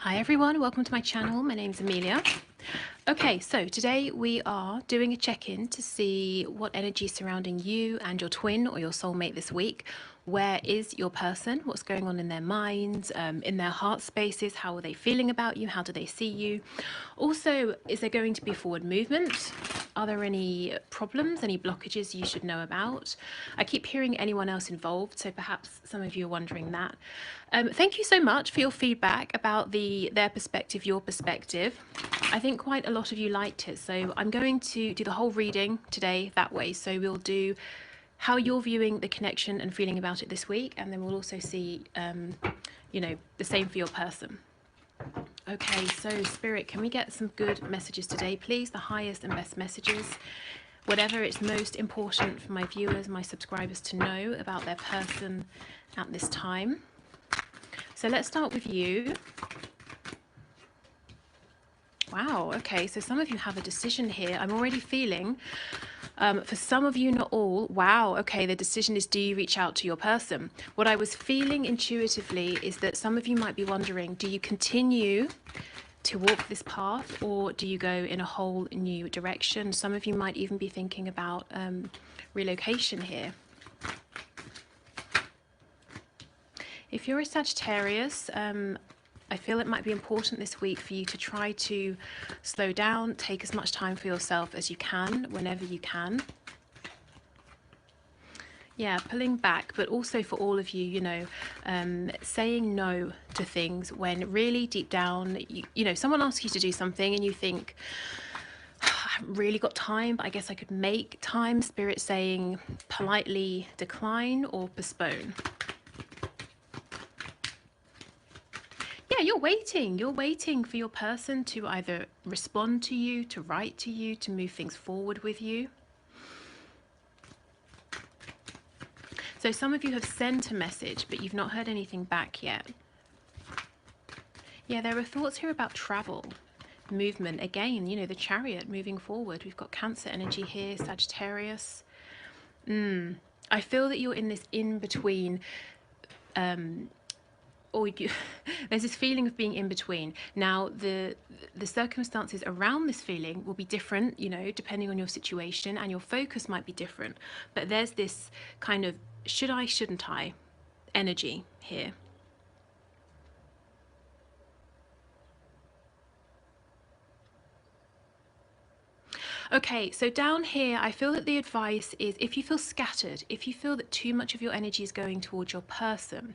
Hi everyone, welcome to my channel. My name's Amelia. Okay, so today we are doing a check-in to see what energy is surrounding you and your twin or your soulmate this week. Where is your person? What's going on in their minds, in their heart spaces? How are they feeling about you? How do they see you? Also, is there going to be forward movement? Are there any problems, any blockages you should know about? I keep hearing anyone else involved, so perhaps some of you are wondering that. Thank you so much for your feedback about their perspective, your perspective. I think quite a lot of you liked it, so I'm going to do the whole reading today that way. So we'll do how you're viewing the connection and feeling about it this week, and then we'll also see, the same for your person. Okay, so Spirit, can we get some good messages today, please? The highest and best messages. Whatever it's most important for my viewers, my subscribers to know about their person at this time. So let's start with you. Wow, okay, so some of you have a decision here. I'm already feeling, for some of you, not all, wow, okay, the decision is, do you reach out to your person? What I was feeling intuitively is that some of you might be wondering, do you continue to walk this path, or do you go in a whole new direction? Some of you might even be thinking about relocation here. If you're a Sagittarius, I feel it might be important this week for you to try to slow down, take as much time for yourself as you can, whenever you can. Yeah, pulling back, but also for all of you, saying no to things when really deep down, someone asks you to do something and you think, I haven't really got time, but I guess I could make time. Spirit saying politely decline or postpone. Yeah, you're waiting for your person to either respond to you, to write to you, to move things forward with you. So some of you have sent a message, but you've not heard anything back yet. Yeah, there are thoughts here about travel, movement. Again, the Chariot moving forward. We've got Cancer energy here, Sagittarius. I feel that you're in this in-between, there's this feeling of being in between. Now, the circumstances around this feeling will be different, depending on your situation, and your focus might be different. But there's this kind of should I, shouldn't I energy here. Okay, so down here, I feel that the advice is, if you feel scattered, if you feel that too much of your energy is going towards your person,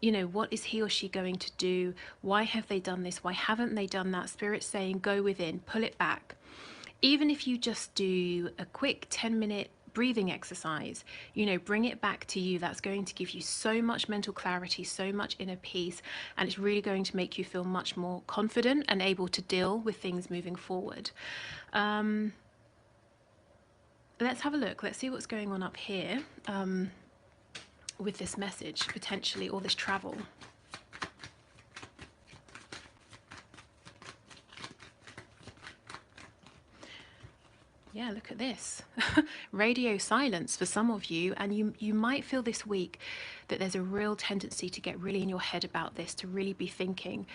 what is he or she going to do? Why have they done this? Why haven't they done that? Spirit's saying, go within, pull it back. Even if you just do a quick 10-minute breathing exercise, bring it back to you. That's going to give you so much mental clarity, so much inner peace, and it's really going to make you feel much more confident and able to deal with things moving forward. Let's have a look. Let's see what's going on up here with this message, potentially, or this travel. Yeah, look at this. Radio silence for some of you, and you might feel this week that there's a real tendency to get really in your head about this, to really be thinking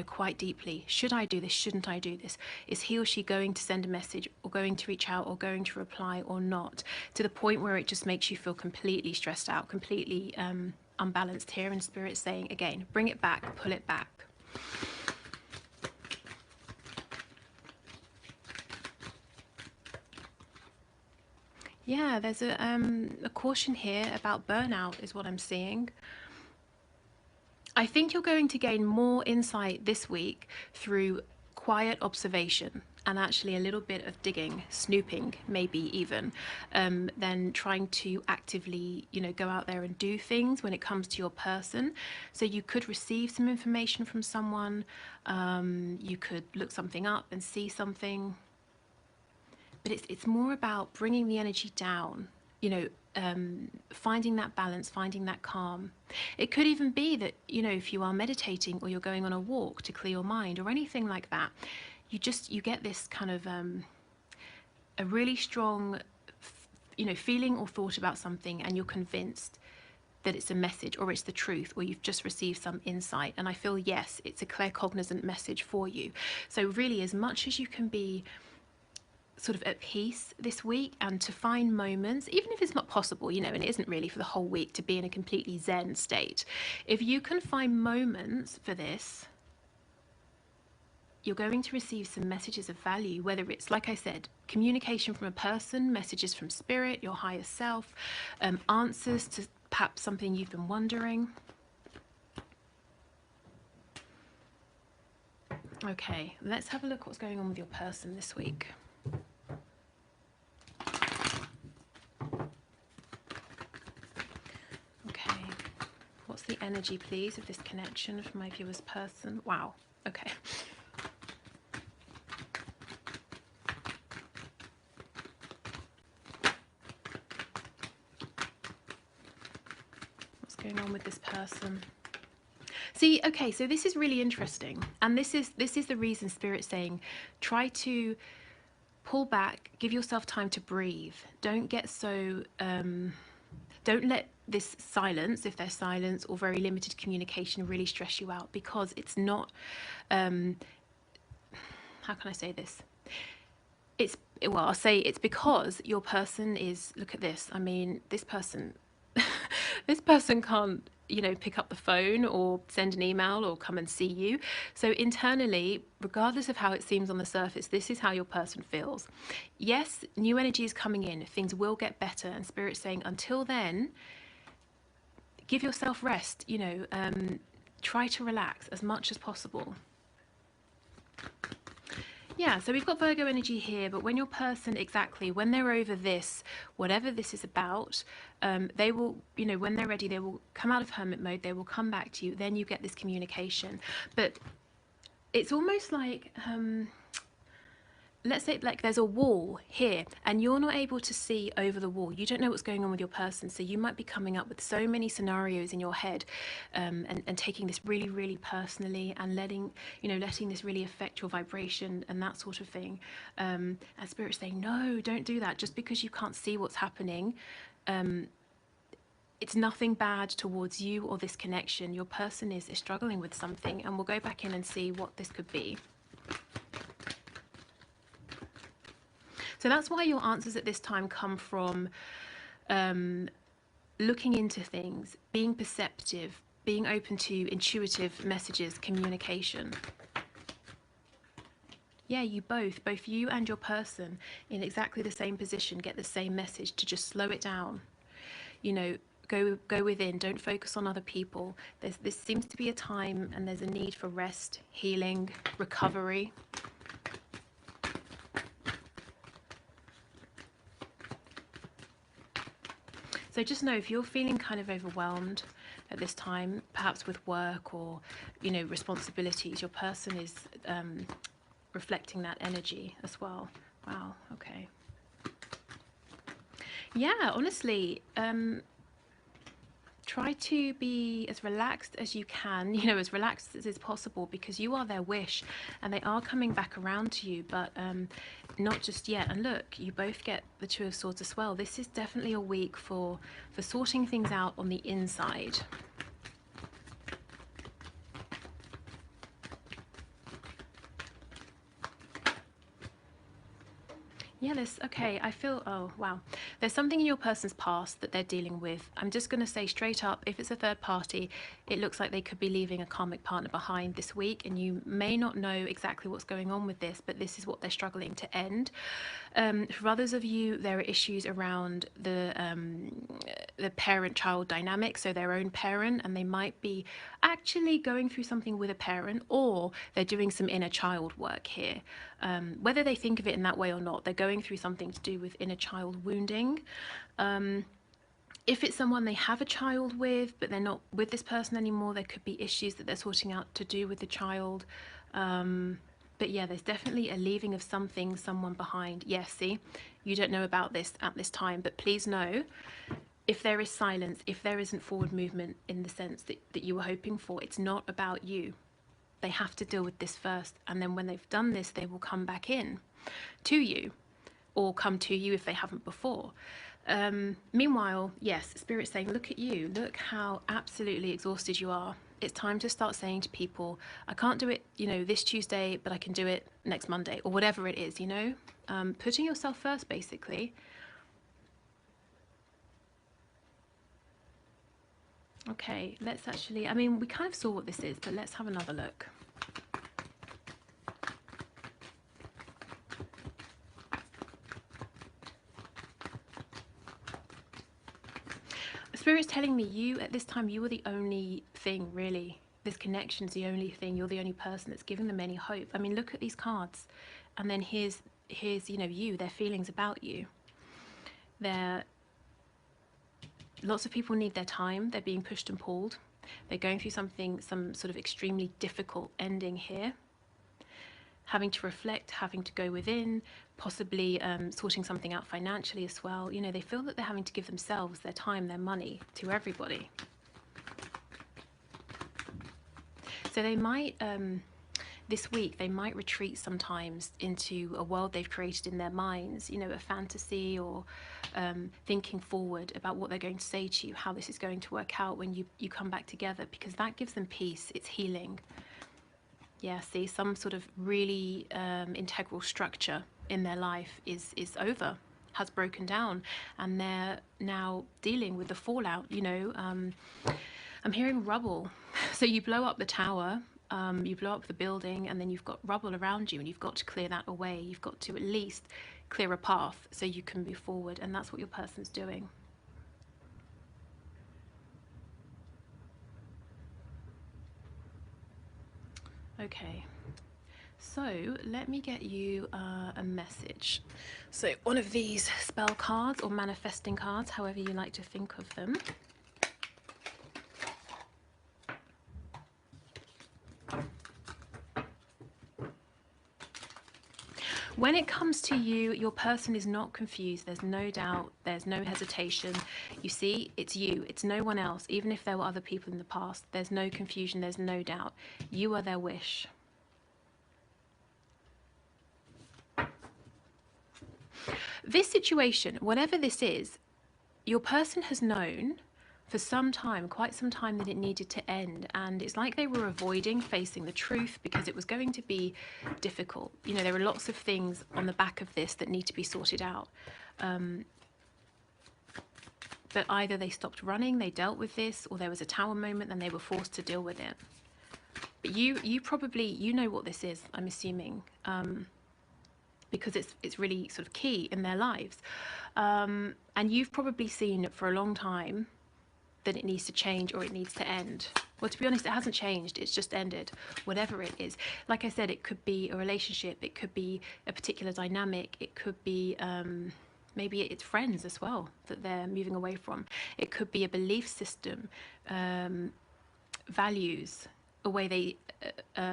quite deeply. Should I do this? Shouldn't I do this? Is he or she going to send a message, or going to reach out, or going to reply, or not? To the point where it just makes you feel completely stressed out, completely unbalanced here. And Spirit's saying, again, bring it back, pull it back. Yeah, there's a caution here about burnout is what I'm seeing. I think you're going to gain more insight this week through quiet observation and actually a little bit of digging, snooping, maybe even, than trying to actively, go out there and do things when it comes to your person. So you could receive some information from someone, you could look something up and see something, but it's more about bringing the energy down, finding that balance, finding that calm. It could even be that, if you are meditating or you're going on a walk to clear your mind or anything like that, you get this kind of a really strong, feeling or thought about something, and you're convinced that it's a message or it's the truth or you've just received some insight. And I feel, yes, it's a claircognizant message for you. So really, as much as you can be sort of at peace this week and to find moments, even if it's not possible, you know, and it isn't really for the whole week to be in a completely zen state, if you can find moments for this, you're going to receive some messages of value, whether it's, like I said, communication from a person, messages from spirit, your higher self, answers to perhaps something you've been wondering. Okay, let's have a look what's going on with your person this week. Okay, what's the energy, please, of this connection for my viewer's person? Wow, okay. Going on with this person? See, okay, so this is really interesting, and this is the reason Spirit's saying try to pull back, give yourself time to breathe. Don't get so don't let this silence, if there's silence or very limited communication, really stress you out, because it's not how can I say this, well, I'll say it's because your person is, look at this, I mean, this person this person can't, you know, pick up the phone or send an email or come and see you. So internally, regardless of how it seems on the surface, this is how your person feels. Yes, new energy is coming in. Things will get better. And Spirit's saying, until then, give yourself rest, you know, try to relax as much as possible. Yeah, so we've got Virgo energy here, but when your person, exactly, when they're over this, whatever this is about, they will, you know, when they're ready, they will come out of hermit mode, they will come back to you, then you get this communication. But it's almost like, let's say like there's a wall here and you're not able to see over the wall. You don't know what's going on with your person, so you might be coming up with so many scenarios in your head, and taking this really, really personally, and letting this really affect your vibration and that sort of thing. And Spirit's saying, no, don't do that. Just because you can't see what's happening, it's nothing bad towards you or this connection. Your person is struggling with something, and we'll go back in and see what this could be. So that's why your answers at this time come from looking into things, being perceptive, being open to intuitive messages, communication. Yeah, you both you and your person in exactly the same position get the same message to just slow it down. You know, go within, don't focus on other people. This seems to be a time and there's a need for rest, healing, recovery. So just know, if you're feeling kind of overwhelmed at this time, perhaps with work or, you know, responsibilities, your person is reflecting that energy as well. Wow, okay. Yeah, honestly, try to be as relaxed as you can, you know, as relaxed as is possible, because you are their wish and they are coming back around to you, but not just yet. And look, you both get the Two of Swords as well. This is definitely a week for sorting things out on the inside. Yeah, okay, I feel, oh, wow. There's something in your person's past that they're dealing with. I'm just going to say straight up, if it's a third party, it looks like they could be leaving a karmic partner behind this week, and you may not know exactly what's going on with this, but this is what they're struggling to end. For others of you, there are issues around the parent-child dynamic, so their own parent, and they might be actually going through something with a parent, or they're doing some inner child work here. Whether they think of it in that way or not, they're going through something to do with inner child wounding. If it's someone they have a child with, but they're not with this person anymore, there could be issues that they're sorting out to do with the child. But yeah, there's definitely a leaving of something, someone behind. Yes, see, you don't know about this at this time, but please know, if there is silence, if there isn't forward movement in the sense that you were hoping for, it's not about you. They have to deal with this first, and then when they've done this, they will come back in to you, or come to you if they haven't before. Meanwhile, yes, Spirit's saying, look at you, look how absolutely exhausted you are. It's time to start saying to people, I can't do it, this Tuesday, but I can do it next Monday, or whatever it is, putting yourself first, basically. Okay, let's actually, I mean, we kind of saw what this is, but let's have another look. Spirit's telling me you, at this time, you were the only thing, really. This connection's the only thing. You're the only person that's giving them any hope. I mean, look at these cards. And then here's you, their feelings about you. Lots of people need their time. They're being pushed and pulled. They're going through some sort of extremely difficult ending here. Having to reflect, having to go within, possibly sorting something out financially as well. They feel that they're having to give themselves, their time, their money to everybody. So they might, this week, they might retreat sometimes into a world they've created in their minds, a fantasy, or thinking forward about what they're going to say to you, how this is going to work out when you come back together, because that gives them peace, it's healing. Yeah, see, some sort of really integral structure in their life is over, has broken down, and they're now dealing with the fallout. I'm hearing rubble. So you blow up the tower, you blow up the building, and then you've got rubble around you, and you've got to clear that away. You've got to at least clear a path so you can move forward, and that's what your person's doing. Okay, so let me get you a message. So one of these spell cards or manifesting cards, however you like to think of them. When it comes to you, your person is not confused. There's no doubt. There's no hesitation. You see, it's you. It's no one else. Even if there were other people in the past, there's no confusion. There's no doubt. You are their wish. This situation, whatever this is, your person has known for some time, quite some time, that it needed to end, and it's like they were avoiding facing the truth because it was going to be difficult. There are lots of things on the back of this that need to be sorted out, but either they stopped running, they dealt with this, or there was a tower moment and they were forced to deal with it. But you probably know what this is, I'm assuming, because it's really sort of key in their lives, and you've probably seen it for a long time that it needs to change or it needs to end. Well, to be honest, it hasn't changed, it's just ended, whatever it is. Like I said, it could be a relationship, it could be a particular dynamic, it could be maybe it's friends as well that they're moving away from. It could be a belief system, values, a way they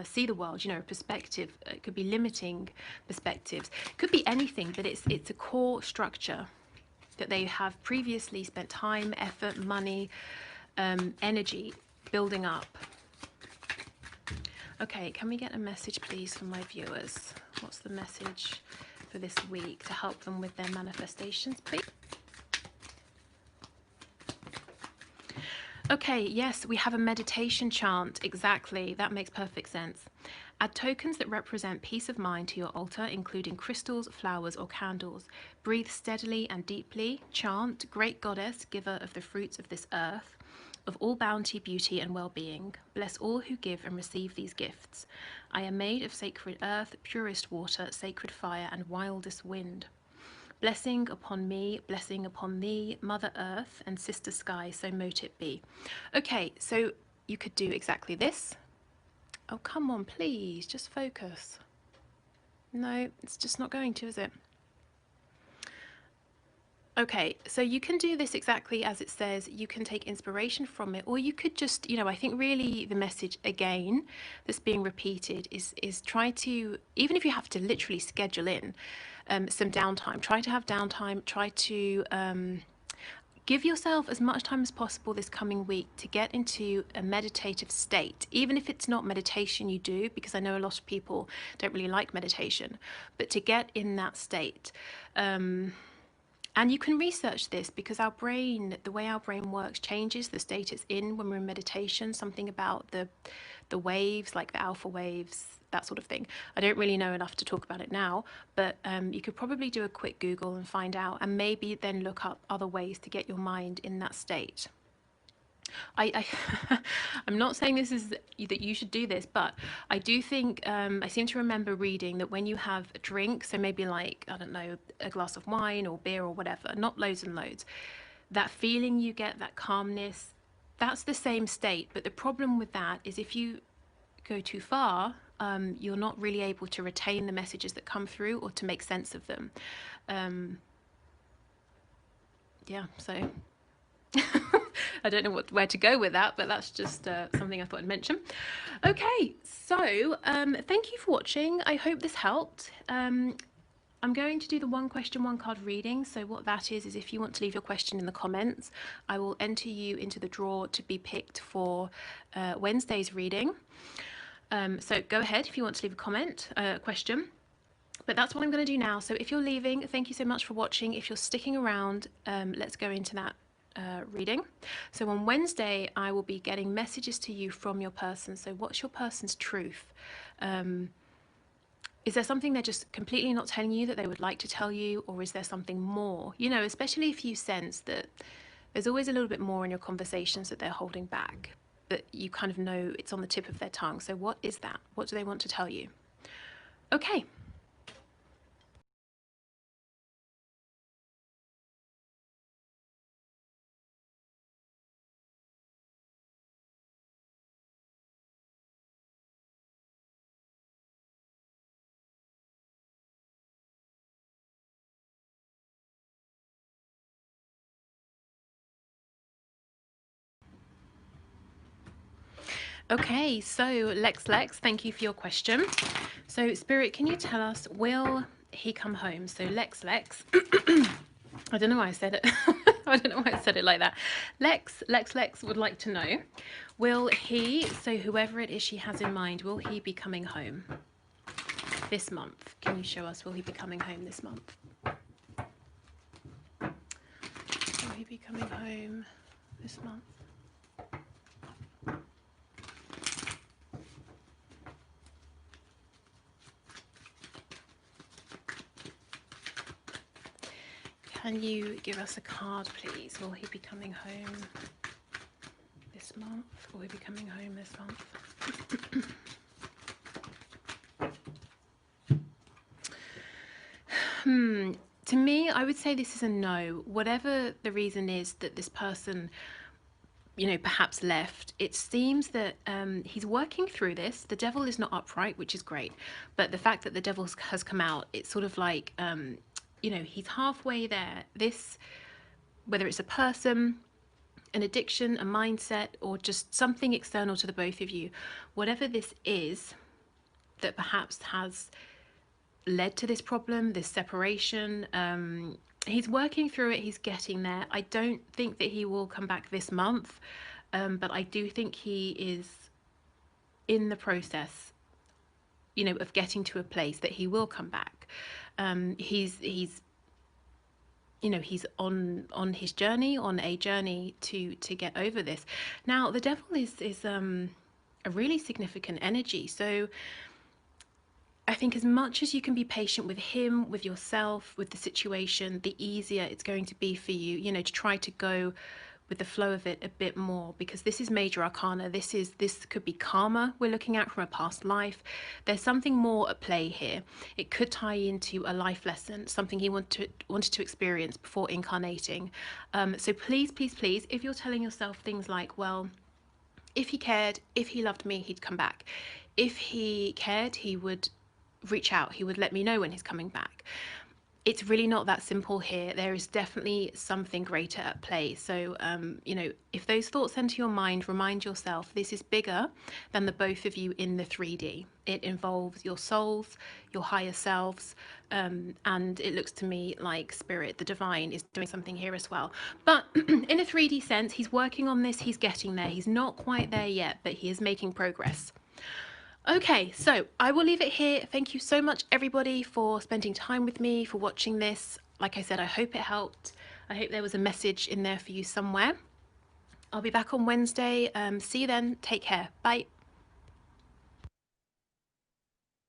see the world, a perspective. It could be limiting perspectives, it could be anything, but it's a core structure that they have previously spent time, effort, money, energy building up. Okay, can we get a message, please, from my viewers? What's the message for this week to help them with their manifestations, please? Okay, yes, we have a meditation chant. Exactly, that makes perfect sense. Add tokens that represent peace of mind to your altar, including crystals, flowers, or candles. Breathe steadily and deeply. Chant, Great Goddess, giver of the fruits of this earth, of all bounty, beauty, and well-being. Bless all who give and receive these gifts. I am made of sacred earth, purest water, sacred fire, and wildest wind. Blessing upon me, blessing upon thee, Mother Earth and Sister Sky, so mote it be. Okay, so you could do exactly this. Oh, come on, please, just focus. No, it's just not going to, is it? Okay, so you can do this exactly as it says. You can take inspiration from it, or you could just, I think really the message again that's being repeated is try to, even if you have to literally schedule in some downtime, try to have downtime, try to give yourself as much time as possible this coming week to get into a meditative state, even if it's not meditation you do, because I know a lot of people don't really like meditation, but to get in that state. And you can research this because our brain, the way our brain works changes the state it's in when we're in meditation, something about the waves, like the alpha waves, that sort of thing. I don't really know enough to talk about it now, but you could probably do a quick Google and find out, and maybe then look up other ways to get your mind in that state. I'm not saying this is that you should do this, but I do think I seem to remember reading that when you have a drink, so maybe like, I don't know, a glass of wine or beer or whatever, not loads and loads, that feeling you get, that calmness, that's the same state. But the problem with that is if you go too far, you're not really able to retain the messages that come through or to make sense of them. Yeah, so I don't know where to go with that, but that's just something I thought I'd mention. Okay, so thank you for watching. I hope this helped. I'm going to do the one question, one card reading. So what that is if you want to leave your question in the comments, I will enter you into the draw to be picked for Wednesday's reading. So go ahead if you want to leave a comment, question. But that's what I'm going to do now. So if you're leaving, thank you so much for watching. If you're sticking around, let's go into that reading. So on Wednesday, I will be getting messages to you from your person. So what's your person's truth? Is there something they're just completely not telling you that they would like to tell you, or is there something more? You know, especially if you sense that there's always a little bit more in your conversations that they're holding back, that you kind of know it's on the tip of their tongue. So what is that? What do they want to tell you? Okay. Okay, so Lex, thank you for your question. So Spirit, can you tell us, will he come home? So Lex, I don't know why I said it. I don't know why I said it like that. Lex would like to know, will he, so whoever it is she has in mind, will he be coming home this month? Can you show us, will he be coming home this month? Will he be coming home this month? Can you give us a card, please? Will he be coming home this month? Will he be coming home this month? To me, I would say this is a no. Whatever the reason is that this person, you know, perhaps left, it seems that he's working through this. The devil is not upright, which is great. But the fact that the devil has come out, it's sort of like, you know, he's halfway there. This, whether it's a person, an addiction, a mindset, or just something external to the both of you, whatever this is that perhaps has led to this problem, this separation, he's working through it, he's getting there. I don't think that he will come back this month, but I do think he is in the process, you know, of getting to a place that he will come back. He's you know, he's on his journey, on a journey to get over this. Now the devil is a really significant energy, so I think as much as you can be patient with him, with yourself, with the situation, the easier it's going to be for you, you know, to try to go with the flow of it a bit more, because this is major arcana. This could be karma we're looking at from a past life. There's something more at play here. It could tie into a life lesson, something he wanted to experience before incarnating. So please, if you're telling yourself things like, well, if he cared, if he loved me, he'd come back. If he cared, he would reach out, he would let me know when he's coming back. It's really not that simple here. There is definitely something greater at play. So, you know, if those thoughts enter your mind, remind yourself this is bigger than the both of you in the 3D. It involves your souls, your higher selves, and it looks to me like Spirit, the divine, is doing something here as well. But in a 3D sense, he's working on this, he's getting there. He's not quite there yet, but he is making progress. Okay, so I will leave it here. Thank you so much, everybody, for spending time with me, for watching this. like I said, I hope it helped. I hope there was a message in there for you somewhere. I'll be back on Wednesday. See you then. Take care. Bye.